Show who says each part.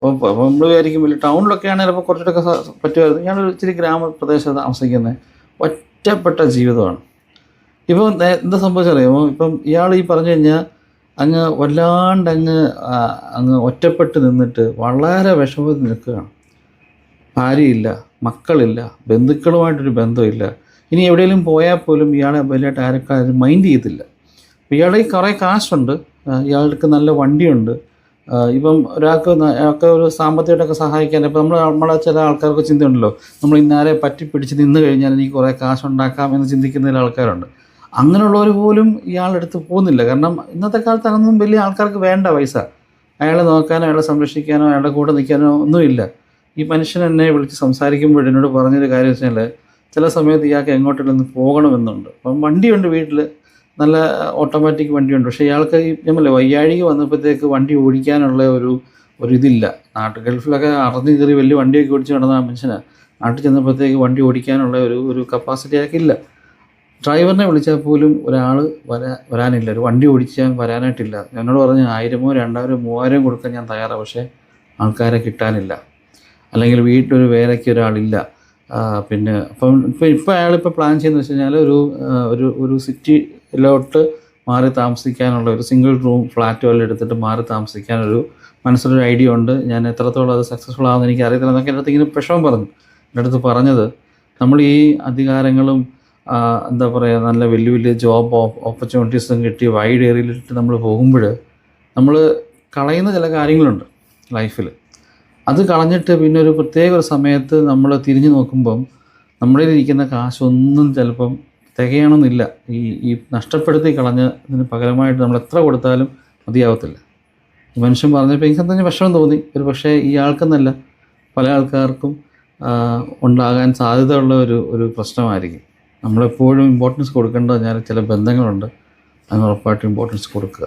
Speaker 1: അപ്പോൾ നമ്മൾ വിചാരിക്കും വലിയ ടൗണിലൊക്കെ ആണെങ്കിൽ ചിലപ്പോൾ കുറച്ചുകൂടെയൊക്കെ പറ്റുമായിരുന്നു. ഞാനൊരു ഇച്ചിരി ഗ്രാമപ്രദേശത്ത് താമസിക്കുന്നത്. ഒറ്റപ്പെട്ട ജീവിതമാണ്. ഇപ്പോൾ എന്താ സംഭവിച്ചറിയാമോ? ഇപ്പം ഇയാൾ ഈ പറഞ്ഞു കഴിഞ്ഞാൽ അങ്ങ് വല്ലാണ്ട് അങ്ങ് ഒറ്റപ്പെട്ട് നിന്നിട്ട് വളരെ വിഷമത്തിൽ നിൽക്കുകയാണ്. ഭാര്യയില്ല, മക്കളില്ല, ബന്ധുക്കളുമായിട്ടൊരു ബന്ധമില്ല. ഇനി എവിടെയെങ്കിലും പോയാൽ പോലും ഇയാളെ വലിയായിട്ട് ആരും മൈൻഡ് ചെയ്യത്തില്ല. അപ്പോൾ ഇയാളുടെ കുറേ കാശുണ്ട്, ഇയാൾക്ക് നല്ല വണ്ടിയുണ്ട്. ഇപ്പം ഒരാൾക്ക് ഒരു സാമ്പത്തികമായിട്ടൊക്കെ സഹായിക്കാൻ ഇപ്പം നമ്മളെ ചില ആൾക്കാർക്ക് ചിന്തയുണ്ടല്ലോ, നമ്മൾ ഇന്നാരെ പറ്റിപ്പിടിച്ച് നിന്ന് കഴിഞ്ഞാൽ എനിക്ക് കുറേ കാശുണ്ടാക്കാം എന്ന് ചിന്തിക്കുന്ന ചില ആൾക്കാരുണ്ട്. അങ്ങനെയുള്ളവർ പോലും ഇയാളുടെ അടുത്ത് പോകുന്നില്ല. കാരണം ഇന്നത്തെ കാലത്ത് അങ്ങനൊന്നും വലിയ ആൾക്കാർക്ക് വേണ്ട പൈസ. അയാളെ നോക്കാനോ അയാളെ സംരക്ഷിക്കാനോ അയാളുടെ കൂടെ നിൽക്കാനോ ഒന്നുമില്ല. ഈ മനുഷ്യൻ എന്നെ വിളിച്ച് സംസാരിക്കുമ്പോൾ എന്നോട് പറഞ്ഞൊരു കാര്യം വെച്ചാൽ ചില സമയത്ത് ഇയാൾക്ക് എങ്ങോട്ടെങ്കിലും പോകണമെന്നുണ്ട്. അപ്പം വണ്ടിയുണ്ട് വീട്ടിൽ, നല്ല ഓട്ടോമാറ്റിക് വണ്ടിയുണ്ട്. പക്ഷേ ഇയാൾക്ക് ഈ നമ്മളെ വയ്യാഴിക വന്നപ്പോഴത്തേക്ക് വണ്ടി ഓടിക്കാനുള്ള ഇതില്ല. ഗൾഫിലൊക്കെ അറിഞ്ഞു കയറി വലിയ വണ്ടിയൊക്കെ ഓടിച്ച് നടന്ന ആ മനുഷ്യനാണ്. നാട്ടിൽ ചെന്നപ്പോഴത്തേക്ക് വണ്ടി ഓടിക്കാനുള്ള ഒരു കപ്പാസിറ്റി അയാൾക്കില്ല. ഡ്രൈവറിനെ വിളിച്ചാൽ പോലും ഒരാൾ വരാനില്ല, ഒരു വണ്ടി ഓടിച്ചാൽ വരാനായിട്ടില്ല. എന്നോട് പറഞ്ഞ് 1000, 2000, 3000 കൊടുക്കാൻ ഞാൻ തയ്യാറാണ്, പക്ഷേ ആൾക്കാരെ കിട്ടാനില്ല. അല്ലെങ്കിൽ വീട്ടിലൊരു വേലയ്ക്ക് ഒരാളില്ല. പിന്നെ ഇപ്പോൾ അയാളിപ്പോൾ പ്ലാൻ ചെയ്യുന്നത് വെച്ച് കഴിഞ്ഞാൽ ഒരു സിറ്റിയിലോട്ട് മാറി താമസിക്കാനുള്ള ഒരു സിംഗിൾ റൂം ഫ്ലാറ്റ് വല്ലതും എടുത്തിട്ട് മാറി താമസിക്കാനൊരു മനസ്സിലൊരു ഐഡിയ ഉണ്ട്. ഞാൻ എത്രത്തോളം അത് സക്സസ്ഫുൾ ആകുമെന്ന് എനിക്ക് അറിയത്തില്ല എന്നൊക്കെ എൻ്റെ അടുത്ത് ഇങ്ങനെ വിഷമം പറഞ്ഞു. എൻ്റെ അടുത്ത് പറഞ്ഞത്, നമ്മൾ ഈ അധികാരങ്ങളും എന്താ പറയുക, നല്ല വലിയ വലിയ ജോബ് ഓപ്പർച്യൂണിറ്റീസും കിട്ടി വൈഡ് ഏരിയയിലിട്ട് നമ്മൾ പോകുമ്പോൾ നമ്മൾ കളയുന്ന ചില കാര്യങ്ങളുണ്ട് ലൈഫിൽ. അത് കളഞ്ഞിട്ട് പിന്നെ ഒരു പ്രത്യേക ഒരു സമയത്ത് നമ്മൾ തിരിഞ്ഞു നോക്കുമ്പം നമ്മുടെ ഇരിക്കുന്ന കാശൊന്നും ചിലപ്പം തികയണമെന്നില്ല. ഈ നഷ്ടപ്പെടുത്തി കളഞ്ഞതിന് പകരമായിട്ട് നമ്മൾ എത്ര കൊടുത്താലും മതിയാവത്തില്ല. ഈ മനുഷ്യൻ പറഞ്ഞപ്പോൾ എനിക്ക് തന്നെ വിഷമം തോന്നി. ഒരു പക്ഷേ ഈ ആൾക്കെന്നല്ല, പല ആൾക്കാർക്കും ഉണ്ടാകാൻ സാധ്യതയുള്ള ഒരു പ്രശ്നമായിരിക്കും. നമ്മളെപ്പോഴും ഇമ്പോർട്ടൻസ് കൊടുക്കേണ്ടത് ചില ബന്ധങ്ങളുണ്ട്, അതിന് ഉറപ്പായിട്ടും ഇമ്പോർട്ടൻസ് കൊടുക്കുക.